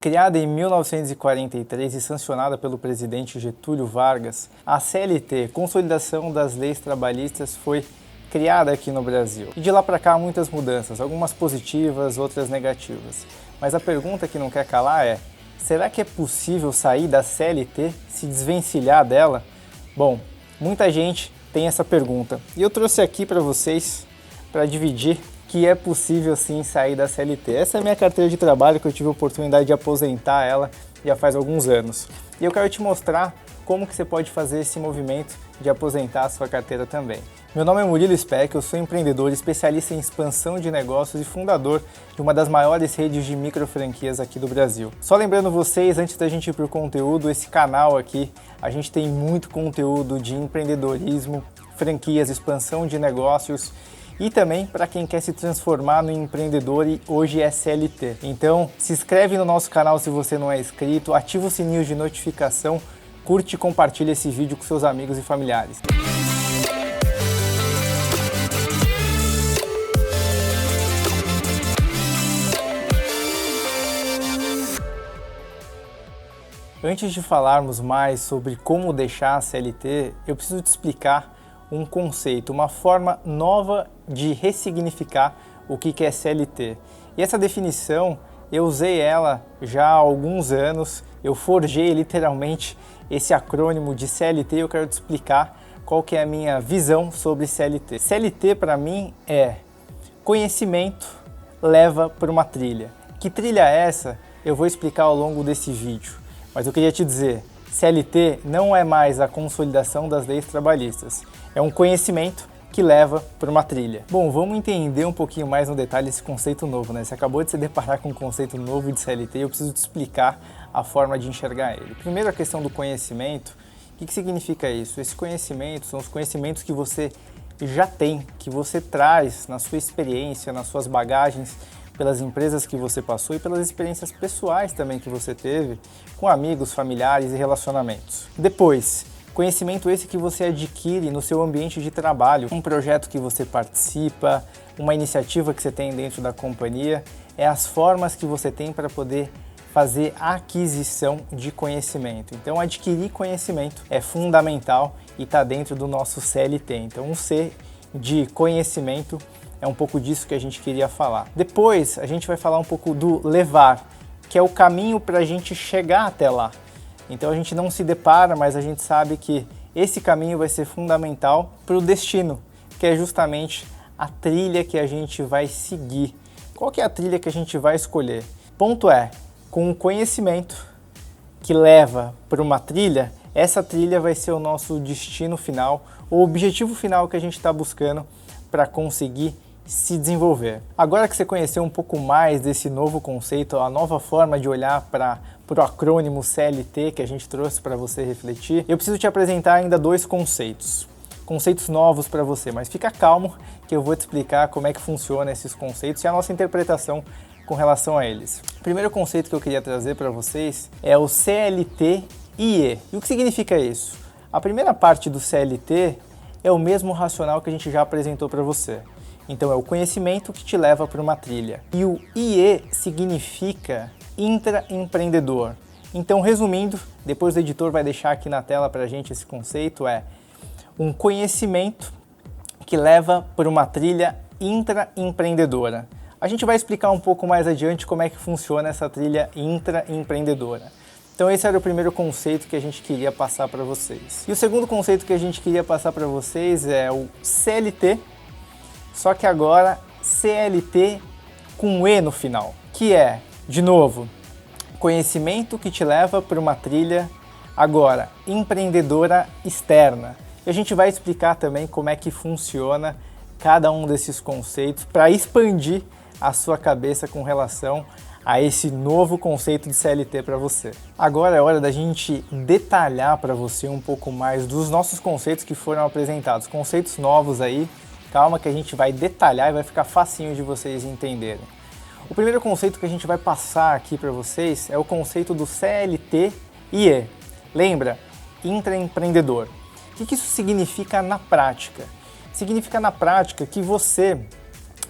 Criada em 1943 e sancionada pelo presidente Getúlio Vargas, a CLT, Consolidação das Leis Trabalhistas, foi criada aqui no Brasil. E de lá para cá muitas mudanças, algumas positivas, outras negativas. Mas a pergunta que não quer calar é: será que é possível sair da CLT, se desvencilhar dela? Bom, muita gente tem essa pergunta e eu trouxe aqui para vocês para dividir que é possível sim sair da CLT. Essa é a minha carteira de trabalho, que eu tive a oportunidade de aposentar ela já faz alguns anos. E eu quero te mostrar como que você pode fazer esse movimento de aposentar a sua carteira também. Meu nome é Murilo Speck, eu sou empreendedor, especialista em expansão de negócios e fundador de uma das maiores redes de micro franquias aqui do Brasil. Só lembrando vocês, antes da gente ir para o conteúdo, esse canal aqui, a gente tem muito conteúdo de empreendedorismo, franquias, expansão de negócios, e também para quem quer se transformar no empreendedor e hoje é CLT. Então, se inscreve no nosso canal se você não é inscrito, ativa o sininho de notificação, curte e compartilha esse vídeo com seus amigos e familiares. Antes de falarmos mais sobre como deixar a CLT, eu preciso te explicar um conceito, uma forma nova de ressignificar o que é CLT. E essa definição, eu usei ela já há alguns anos, eu forjei literalmente esse acrônimo de CLT e eu quero te explicar qual que é a minha visão sobre CLT. CLT para mim é conhecimento leva para uma trilha. Que trilha é essa? Eu vou explicar ao longo desse vídeo. Mas eu queria te dizer, CLT não é mais a consolidação das leis trabalhistas. É um conhecimento que leva para uma trilha. Bom, vamos entender um pouquinho mais no detalhe esse conceito novo, né? Você acabou de se deparar com um conceito novo de CLT e eu preciso te explicar a forma de enxergar ele. Primeiro, a questão do conhecimento. O que significa isso? Esse conhecimento são os conhecimentos que você já tem, que você traz na sua experiência, nas suas bagagens, pelas empresas que você passou e pelas experiências pessoais também que você teve com amigos, familiares e relacionamentos. Depois, conhecimento esse que você adquire no seu ambiente de trabalho, um projeto que você participa, uma iniciativa que você tem dentro da companhia, é as formas que você tem para poder fazer a aquisição de conhecimento. Então, adquirir conhecimento é fundamental e está dentro do nosso CLT. Então, um C de conhecimento é um pouco disso que a gente queria falar. Depois, a gente vai falar um pouco do levar, que é o caminho para a gente chegar até lá. Então a gente não se depara, mas a gente sabe que esse caminho vai ser fundamental para o destino, que é justamente a trilha que a gente vai seguir. Qual que é a trilha que a gente vai escolher? Ponto é, com o conhecimento que leva para uma trilha, essa trilha vai ser o nosso destino final, o objetivo final que a gente está buscando para conseguir se desenvolver. Agora que você conheceu um pouco mais desse novo conceito, a nova forma de olhar para o acrônimo CLT que a gente trouxe para você refletir, eu preciso te apresentar ainda dois conceitos novos para você, mas fica calmo que eu vou te explicar como é que funciona esses conceitos e a nossa interpretação com relação a eles. O primeiro conceito que eu queria trazer para vocês é o CLT-IE. E o que significa isso? A primeira parte do CLT é o mesmo racional que a gente já apresentou para você. Então é o conhecimento que te leva para uma trilha. E o IE significa intraempreendedor. Então, resumindo, depois o editor vai deixar aqui na tela para a gente esse conceito, é um conhecimento que leva para uma trilha intraempreendedora. A gente vai explicar um pouco mais adiante como é que funciona essa trilha intraempreendedora. Então esse era o primeiro conceito que a gente queria passar para vocês. E o segundo conceito que a gente queria passar para vocês é o CLT, só que agora CLT com E no final, que é, de novo, conhecimento que te leva para uma trilha agora empreendedora externa. E a gente vai explicar também como é que funciona cada um desses conceitos para expandir a sua cabeça com relação a esse novo conceito de CLT para você. Agora é hora da gente detalhar para você um pouco mais dos nossos conceitos que foram apresentados, conceitos novos aí. Calma que a gente vai detalhar e vai ficar facinho de vocês entenderem. O primeiro conceito que a gente vai passar aqui para vocês é o conceito do CLT-IE. Lembra? Intraempreendedor. O que isso significa na prática? Significa na prática que você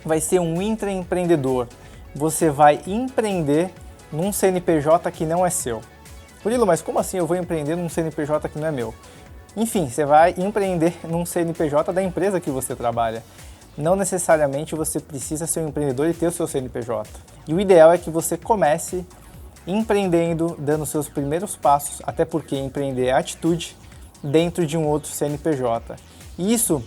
vai ser um intraempreendedor. Você vai empreender num CNPJ que não é seu. Murilo, mas como assim eu vou empreender num CNPJ que não é meu? Enfim, você vai empreender num CNPJ da empresa que você trabalha. Não necessariamente você precisa ser um empreendedor e ter o seu CNPJ. E o ideal é que você comece empreendendo, dando seus primeiros passos, até porque empreender é atitude, dentro de um outro CNPJ. E isso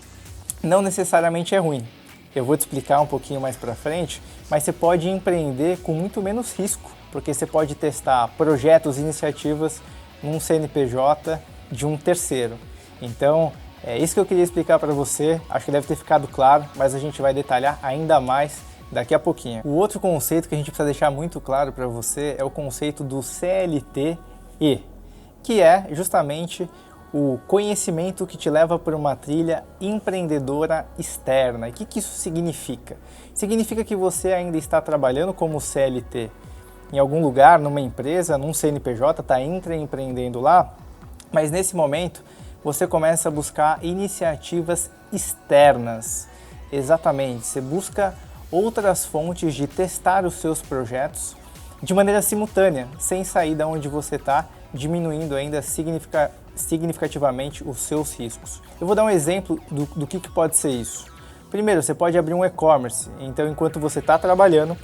não necessariamente é ruim. Eu vou te explicar um pouquinho mais para frente, mas você pode empreender com muito menos risco, porque você pode testar projetos, iniciativas num CNPJ de um terceiro. Então, é isso que eu queria explicar para você. Acho que deve ter ficado claro, mas a gente vai detalhar ainda mais daqui a pouquinho. O outro conceito que a gente precisa deixar muito claro para você é o conceito do CLT-E, que é justamente o conhecimento que te leva por uma trilha empreendedora externa. E o que isso significa? Significa que você ainda está trabalhando como CLT em algum lugar, numa empresa, num CNPJ, está empreendendo lá, mas nesse momento você começa a buscar iniciativas externas. Exatamente, você busca outras fontes de testar os seus projetos de maneira simultânea, sem sair de onde você está, diminuindo ainda significativamente os seus riscos. Eu vou dar um exemplo do que pode ser isso. Primeiro, você pode abrir um e-commerce, então enquanto você está trabalhando,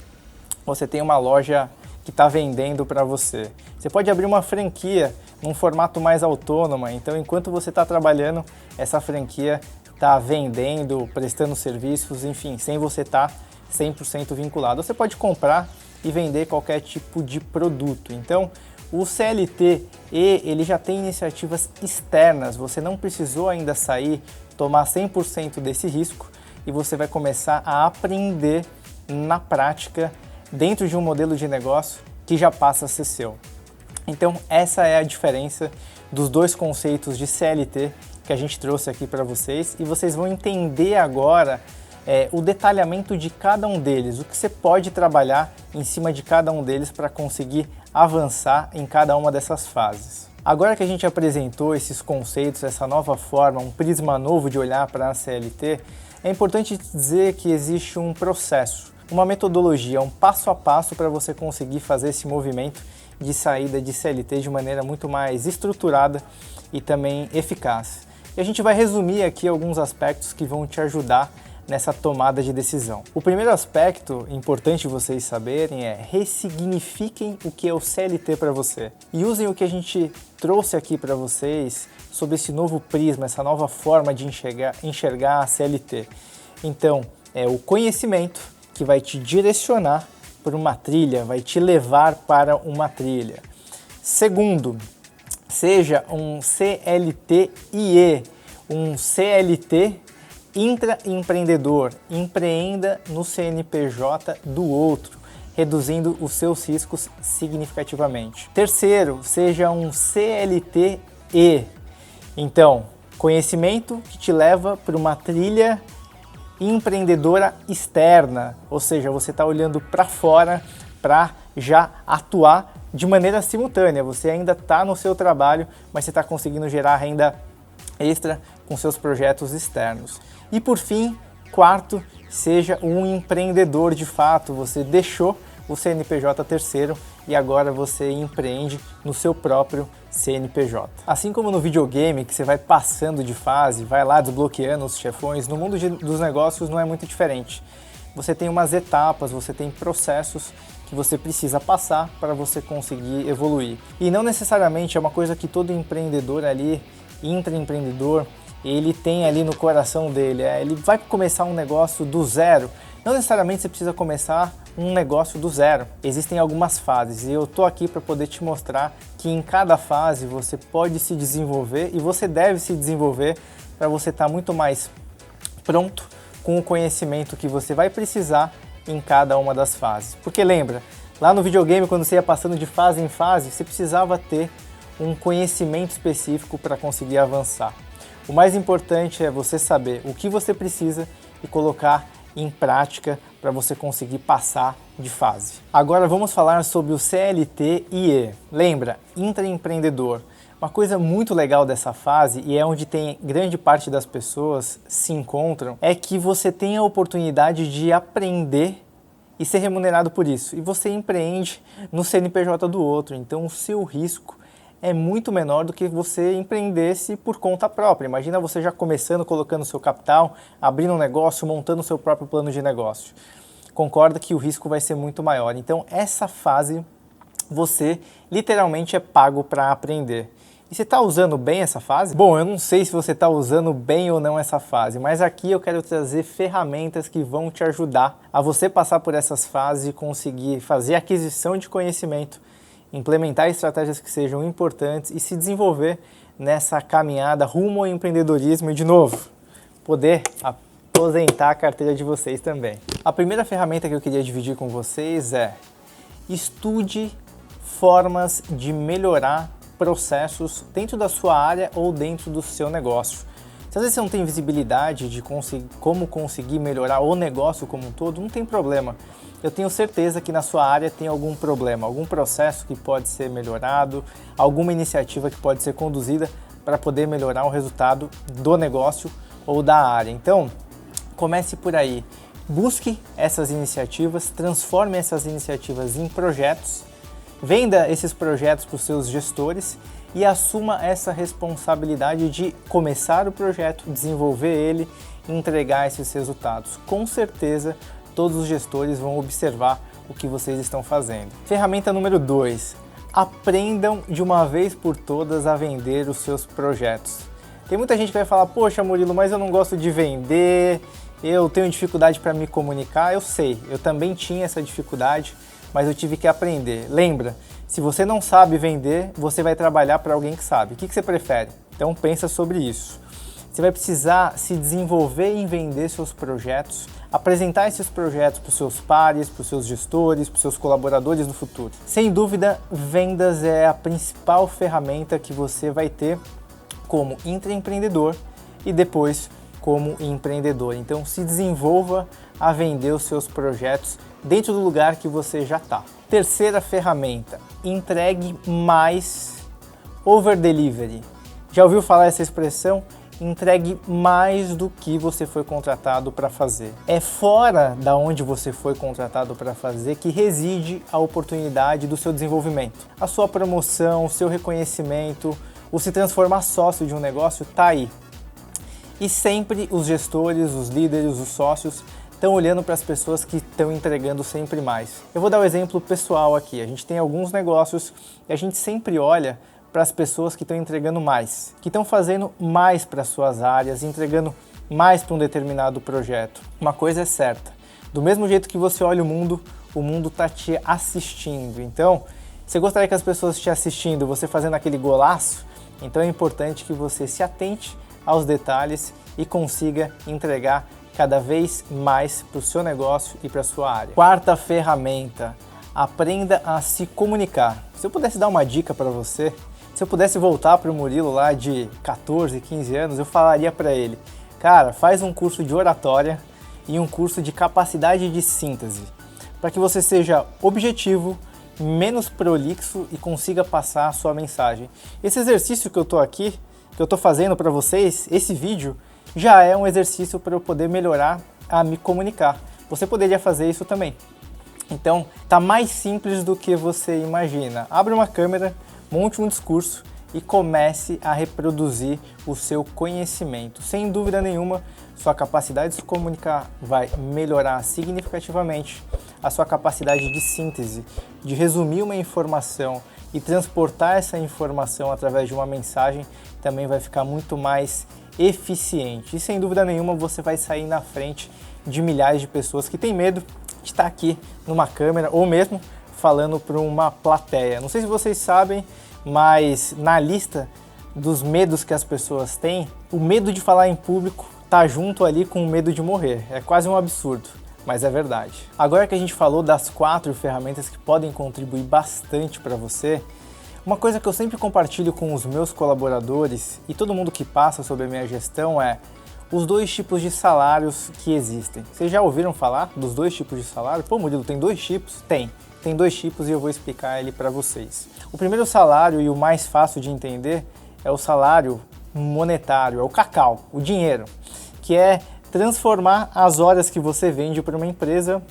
você tem uma loja que está vendendo para você. Você pode abrir uma franquia num formato mais autônomo, então enquanto você está trabalhando, essa franquia está vendendo, prestando serviços, enfim, sem você estar 100% vinculado. Você pode comprar e vender qualquer tipo de produto. Então, o CLT ele já tem iniciativas externas, você não precisou ainda sair, tomar 100% desse risco e você vai começar a aprender na prática dentro de um modelo de negócio que já passa a ser seu. Então, essa é a diferença dos dois conceitos de CLT que a gente trouxe aqui para vocês e vocês vão entender agora o detalhamento de cada um deles, o que você pode trabalhar em cima de cada um deles para conseguir avançar em cada uma dessas fases. Agora que a gente apresentou esses conceitos, essa nova forma, um prisma novo de olhar para a CLT, é importante dizer que existe um processo, uma metodologia, um passo a passo para você conseguir fazer esse movimento de saída de CLT de maneira muito mais estruturada e também eficaz. E a gente vai resumir aqui alguns aspectos que vão te ajudar nessa tomada de decisão. O primeiro aspecto importante vocês saberem é ressignifiquem o que é o CLT para você e usem o que a gente trouxe aqui para vocês sobre esse novo prisma, essa nova forma de enxergar a CLT. Então, é o conhecimento que vai te direcionar por uma trilha, vai te levar para uma trilha. Segundo, seja um CLT-IE, um CLT intraempreendedor, empreenda no CNPJ do outro, reduzindo os seus riscos significativamente. Terceiro, seja um CLT-E, então, conhecimento que te leva para uma trilha empreendedora externa, ou seja, você está olhando para fora para já atuar de maneira simultânea. Você ainda está no seu trabalho, mas você está conseguindo gerar renda extra com seus projetos externos. E por fim, quarto, seja um empreendedor de fato. Você deixou o CNPJ terceiro e agora você empreende no seu próprio CNPJ. Assim como no videogame, que você vai passando de fase, vai lá desbloqueando os chefões, no mundo dos negócios não é muito diferente. Você tem umas etapas, você tem processos que você precisa passar para você conseguir evoluir. E não necessariamente é uma coisa que todo empreendedor ali, intraempreendedor, ele tem ali no coração dele. Ele vai começar um negócio do zero. Não necessariamente você precisa começar um negócio do zero. Existem algumas fases e eu tô aqui para poder te mostrar que em cada fase você pode se desenvolver e você deve se desenvolver para você estar muito mais pronto com o conhecimento que você vai precisar em cada uma das fases. Porque lembra, lá no videogame, quando você ia passando de fase em fase, você precisava ter um conhecimento específico para conseguir avançar. O mais importante é você saber o que você precisa e colocar em prática para você conseguir passar de fase. Agora vamos falar sobre o CLT-IE. Lembra, intraempreendedor. Uma coisa muito legal dessa fase, e é onde tem grande parte das pessoas se encontram, é que você tem a oportunidade de aprender e ser remunerado por isso. E você empreende no CNPJ do outro, então o seu risco é muito menor do que você empreendesse por conta própria. Imagina você já começando, colocando seu capital, abrindo um negócio, montando o seu próprio plano de negócio. Concorda que o risco vai ser muito maior. Então essa fase você literalmente é pago para aprender. E você está usando bem essa fase? Bom, eu não sei se você está usando bem ou não essa fase, mas aqui eu quero trazer ferramentas que vão te ajudar a você passar por essas fases e conseguir fazer aquisição de conhecimento, implementar estratégias que sejam importantes e se desenvolver nessa caminhada rumo ao empreendedorismo e, de novo, poder aposentar a carteira de vocês também. A primeira ferramenta que eu queria dividir com vocês é: estude formas de melhorar processos dentro da sua área ou dentro do seu negócio. Se às vezes você não tem visibilidade de como conseguir melhorar o negócio como um todo, não tem problema. Eu tenho certeza que na sua área tem algum problema, algum processo que pode ser melhorado, alguma iniciativa que pode ser conduzida para poder melhorar o resultado do negócio ou da área. Então, comece por aí. Busque essas iniciativas, transforme essas iniciativas em projetos, venda esses projetos para os seus gestores e assuma essa responsabilidade de começar o projeto, desenvolver ele e entregar esses resultados. Com certeza, todos os gestores vão observar o que vocês estão fazendo. Ferramenta número 2. Aprendam de uma vez por todas a vender os seus projetos. Tem muita gente que vai falar: poxa, Murilo, mas eu não gosto de vender, eu tenho dificuldade para me comunicar. Eu sei, eu também tinha essa dificuldade, mas eu tive que aprender. Lembra, se você não sabe vender, você vai trabalhar para alguém que sabe. O que você prefere? Então pensa sobre isso. Você vai precisar se desenvolver em vender seus projetos, apresentar esses projetos para os seus pares, para os seus gestores, para os seus colaboradores no futuro. Sem dúvida, vendas é a principal ferramenta que você vai ter como intraempreendedor e depois como empreendedor. Então se desenvolva a vender os seus projetos dentro do lugar que você já está. Terceira ferramenta: entregue mais over delivery. Já ouviu falar essa expressão? Entregue mais do que você foi contratado para fazer. É fora da onde você foi contratado para fazer que reside a oportunidade do seu desenvolvimento. A sua promoção, o seu reconhecimento, o se transformar sócio de um negócio está aí. E sempre os gestores, os líderes, os sócios estão olhando para as pessoas que estão entregando sempre mais. Eu vou dar um exemplo pessoal aqui. A gente tem alguns negócios e a gente sempre olha para as pessoas que estão entregando mais, que estão fazendo mais para suas áreas, entregando mais para um determinado projeto. Uma coisa é certa: do mesmo jeito que você olha o mundo está te assistindo. Então, você gostaria que as pessoas te assistindo, você fazendo aquele golaço? Então é importante que você se atente aos detalhes e consiga entregar cada vez mais para o seu negócio e para a sua área. Quarta ferramenta: aprenda a se comunicar. Se eu pudesse dar uma dica para você, se eu pudesse voltar para o Murilo lá de 14, 15 anos, eu falaria para ele: cara, faz um curso de oratória e um curso de capacidade de síntese, para que você seja objetivo, menos prolixo e consiga passar a sua mensagem. Esse exercício que eu estou fazendo para vocês, esse vídeo, já é um exercício para eu poder melhorar a me comunicar. Você poderia fazer isso também. Então, tá mais simples do que você imagina. Abre uma câmera, monte um discurso e comece a reproduzir o seu conhecimento. Sem dúvida nenhuma, sua capacidade de se comunicar vai melhorar significativamente. A sua capacidade de síntese, de resumir uma informação e transportar essa informação através de uma mensagem também vai ficar muito mais eficiente. E sem dúvida nenhuma você vai sair na frente de milhares de pessoas que têm medo de estar aqui numa câmera ou mesmo falando para uma plateia. Não sei se vocês sabem, mas na lista dos medos que as pessoas têm, o medo de falar em público está junto ali com o medo de morrer. É quase um absurdo, mas é verdade. Agora que a gente falou das 4 ferramentas que podem contribuir bastante para você, uma coisa que eu sempre compartilho com os meus colaboradores e todo mundo que passa sobre a minha gestão é os 2 tipos de salários que existem. Vocês já ouviram falar dos 2 tipos de salário? Pô, Murilo, tem 2 tipos? Tem 2 tipos e eu vou explicar ele para vocês. O primeiro salário e o mais fácil de entender é o salário monetário, é o cacau, o dinheiro, que é transformar as horas que você vende para uma empresa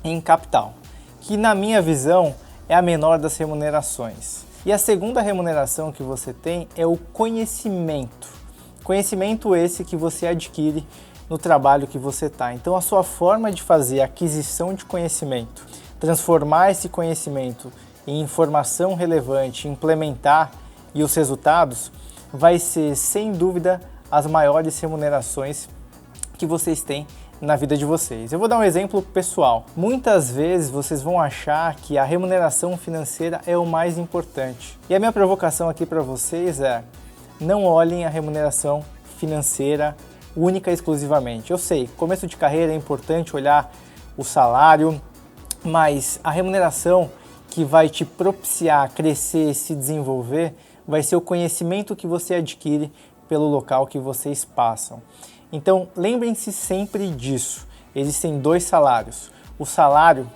em capital, que na minha visão é a menor das remunerações. E a segunda remuneração que você tem é o conhecimento. Conhecimento esse que você adquire no trabalho que você está. Então a sua forma de fazer a aquisição de conhecimento, transformar esse conhecimento em informação relevante, implementar e os resultados, vai ser sem dúvida as maiores remunerações que vocês têm na vida de vocês. Eu vou dar um exemplo pessoal. Muitas vezes vocês vão achar que a remuneração financeira é o mais importante. E a minha provocação aqui para vocês é: não olhem a remuneração financeira única e exclusivamente. Eu sei, começo de carreira é importante olhar o salário, mas a remuneração que vai te propiciar crescer, se desenvolver, vai ser o conhecimento que você adquire pelo local que vocês passam. Então, lembrem-se sempre disso. Existem dois salários. O salário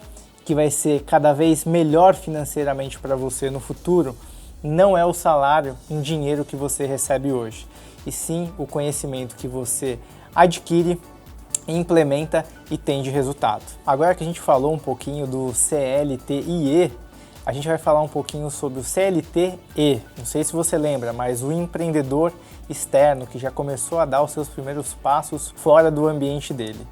que vai ser cada vez melhor financeiramente para você no futuro não é o salário em dinheiro que você recebe hoje, e sim o conhecimento que você adquire, implementa e tem de resultado. Agora que a gente falou um pouquinho do CLT e E, a gente vai falar um pouquinho sobre o CLT-E. Não sei se você lembra, mas o empreendedor externo que já começou a dar os seus primeiros passos fora do ambiente dele.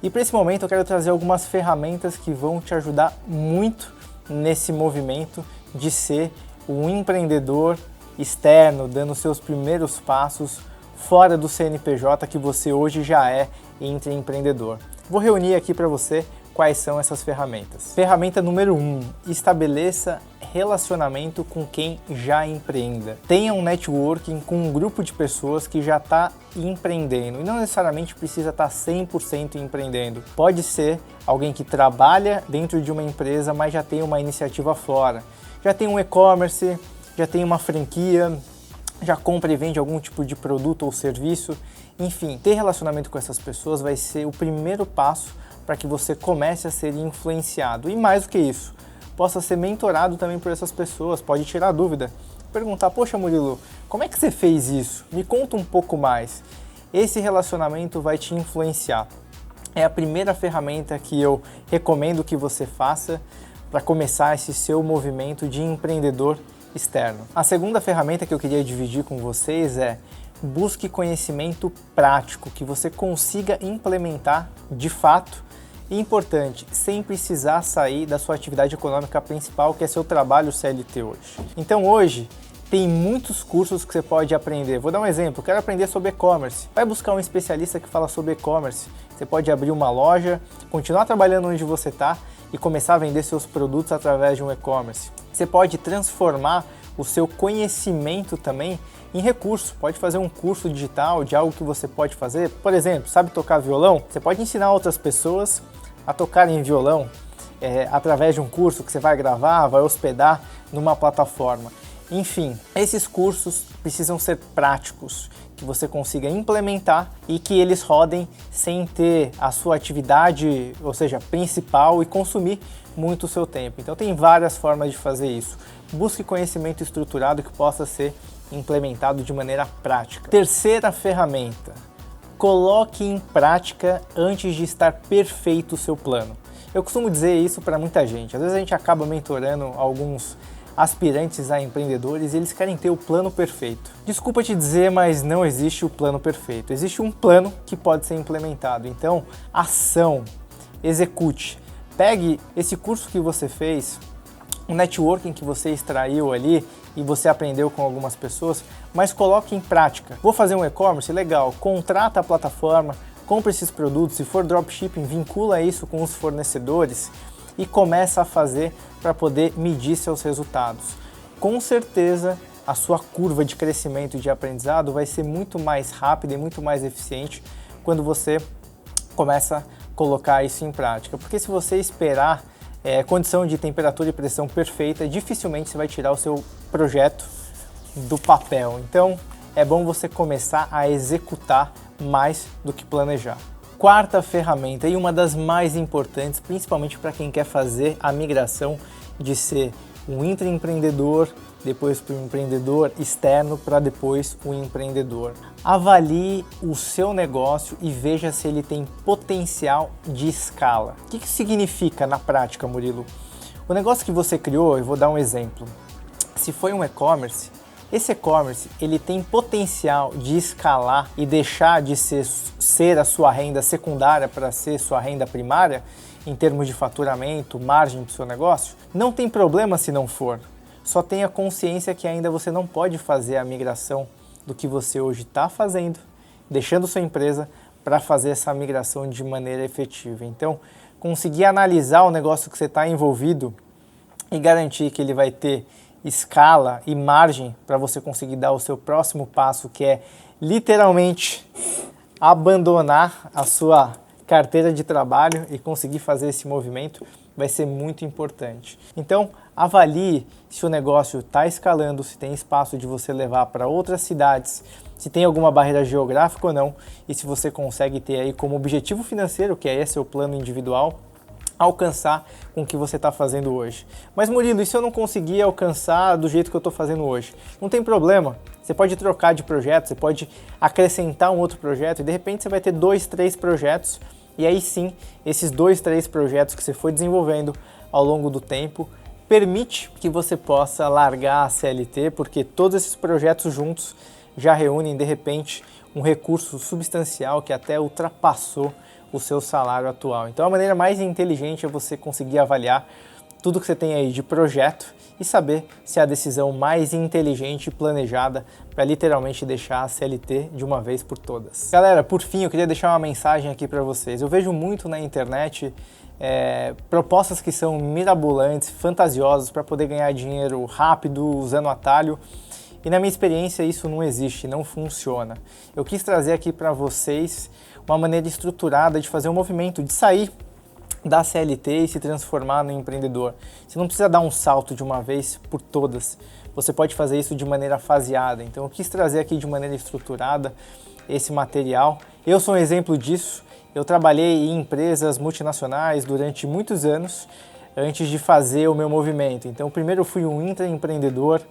E para esse momento eu quero trazer algumas ferramentas que vão te ajudar muito nesse movimento de ser um empreendedor externo, dando seus primeiros passos fora do CNPJ que você hoje já é empreendedor. Vou reunir aqui para você quais são essas ferramentas. Ferramenta número 1, estabeleça relacionamento com quem já empreenda. Tenha um networking com um grupo de pessoas que já está empreendendo e não necessariamente precisa estar 100% empreendendo. Pode ser alguém que trabalha dentro de uma empresa, mas já tem uma iniciativa fora. Já tem um e-commerce, já tem uma franquia, já compra e vende algum tipo de produto ou serviço. Enfim, ter relacionamento com essas pessoas vai ser o primeiro passo para que você comece a ser influenciado. E mais do que isso, possa ser mentorado também por essas pessoas, pode tirar dúvida. Perguntar: poxa Murilo, como é que você fez isso? Me conta um pouco mais. Esse relacionamento vai te influenciar. É a primeira ferramenta que eu recomendo que você faça para começar esse seu movimento de empreendedor externo. A segunda ferramenta que eu queria dividir com vocês é: busque conhecimento prático que você consiga implementar de fato. E importante, sem precisar sair da sua atividade econômica principal, que é seu trabalho CLT hoje. Então hoje tem muitos cursos que você pode aprender. Vou dar um exemplo: quero aprender sobre e-commerce. Vai buscar um especialista que fala sobre e-commerce. Você pode abrir uma loja, continuar trabalhando onde você está e começar a vender seus produtos através de um e-commerce. Você pode transformar o seu conhecimento também em recurso. Pode fazer um curso digital de algo que você pode fazer. Por exemplo, sabe tocar violão? Você pode ensinar outras pessoas a tocarem violão através de um curso que você vai gravar, vai hospedar numa plataforma. Enfim, esses cursos precisam ser práticos, que você consiga implementar e que eles rodem sem ter a sua atividade, ou seja, principal, e consumir muito o seu tempo. Então tem várias formas de fazer isso. Busque conhecimento estruturado que possa ser implementado de maneira prática. Terceira ferramenta: coloque em prática antes de estar perfeito o seu plano. Eu costumo dizer isso para muita gente. Às vezes a gente acaba mentorando alguns aspirantes a empreendedores e eles querem ter o plano perfeito. Desculpa te dizer, mas não existe o plano perfeito. Existe um plano que pode ser implementado. Então, ação, execute. Pegue esse curso que você fez, o networking que você extraiu ali e você aprendeu com algumas pessoas, mas coloque em prática. Vou fazer um e-commerce? Legal, contrata a plataforma, compra esses produtos, se for dropshipping, vincula isso com os fornecedores e começa a fazer para poder medir seus resultados. Com certeza, a sua curva de crescimento e de aprendizado vai ser muito mais rápida e muito mais eficiente quando você começa a colocar isso em prática. Porque se você esperar condição de temperatura e pressão perfeita, dificilmente você vai tirar o seu projeto do papel. Então, é bom você começar a executar mais do que planejar. Quarta ferramenta, e uma das mais importantes, principalmente para quem quer fazer a migração de ser um intraempreendedor depois para o empreendedor externo, para depois o empreendedor. Avalie o seu negócio e veja se ele tem potencial de escala. O que isso significa na prática, Murilo? O negócio que você criou, eu vou dar um exemplo. Se foi um e-commerce, esse e-commerce ele tem potencial de escalar e deixar de ser a sua renda secundária para ser sua renda primária, em termos de faturamento, margem do seu negócio? Não tem problema se não for. Só tenha consciência que ainda você não pode fazer a migração do que você hoje está fazendo, deixando sua empresa para fazer essa migração de maneira efetiva. Então, conseguir analisar o negócio que você está envolvido e garantir que ele vai ter escala e margem para você conseguir dar o seu próximo passo, que é literalmente abandonar a sua carteira de trabalho e conseguir fazer esse movimento, vai ser muito importante. Então, avalie se o negócio está escalando, se tem espaço de você levar para outras cidades, se tem alguma barreira geográfica ou não, e se você consegue ter aí como objetivo financeiro, que é esse seu plano individual, alcançar com o que você está fazendo hoje. Mas Murilo, e se eu não conseguir alcançar do jeito que eu estou fazendo hoje? Não tem problema, você pode trocar de projeto, você pode acrescentar um outro projeto e de repente você vai ter 2, 3 projetos e aí sim, esses 2, 3 projetos que você foi desenvolvendo ao longo do tempo permite que você possa largar a CLT, porque todos esses projetos juntos já reúnem de repente um recurso substancial que até ultrapassou o seu salário atual. Então a maneira mais inteligente é você conseguir avaliar tudo que você tem aí de projeto e saber se é a decisão mais inteligente e planejada para literalmente deixar a CLT de uma vez por todas. Galera, por fim, eu queria deixar uma mensagem aqui para vocês. Eu vejo muito na internet propostas que são mirabolantes, fantasiosas para poder ganhar dinheiro rápido, usando atalho. E na minha experiência isso não existe, não funciona. Eu quis trazer aqui para vocês uma maneira estruturada de fazer um movimento, de sair da CLT e se transformar no empreendedor. Você não precisa dar um salto de uma vez por todas, você pode fazer isso de maneira faseada. Então eu quis trazer aqui de maneira estruturada esse material. Eu sou um exemplo disso, eu trabalhei em empresas multinacionais durante muitos anos antes de fazer o meu movimento. Então primeiro eu fui um intraempreendedor,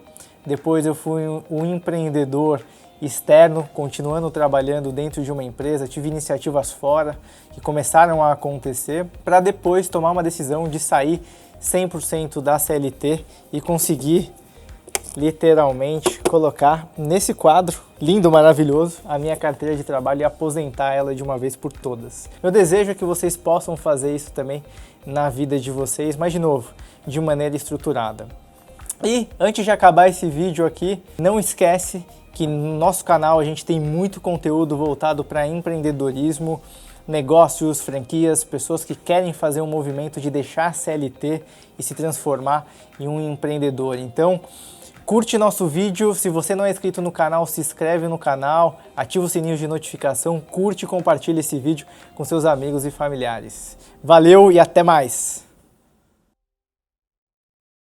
depois eu fui um empreendedor externo, continuando trabalhando dentro de uma empresa, tive iniciativas fora que começaram a acontecer, para depois tomar uma decisão de sair 100% da CLT e conseguir literalmente colocar nesse quadro lindo, maravilhoso, a minha carteira de trabalho e aposentar ela de uma vez por todas. Meu desejo é que vocês possam fazer isso também na vida de vocês, mas de novo, de maneira estruturada. E antes de acabar esse vídeo aqui, não esquece que no nosso canal a gente tem muito conteúdo voltado para empreendedorismo, negócios, franquias, pessoas que querem fazer um movimento de deixar a CLT e se transformar em um empreendedor. Então, curte nosso vídeo, se você não é inscrito no canal, se inscreve no canal, ativa o sininho de notificação, curte e compartilha esse vídeo com seus amigos e familiares. Valeu e até mais!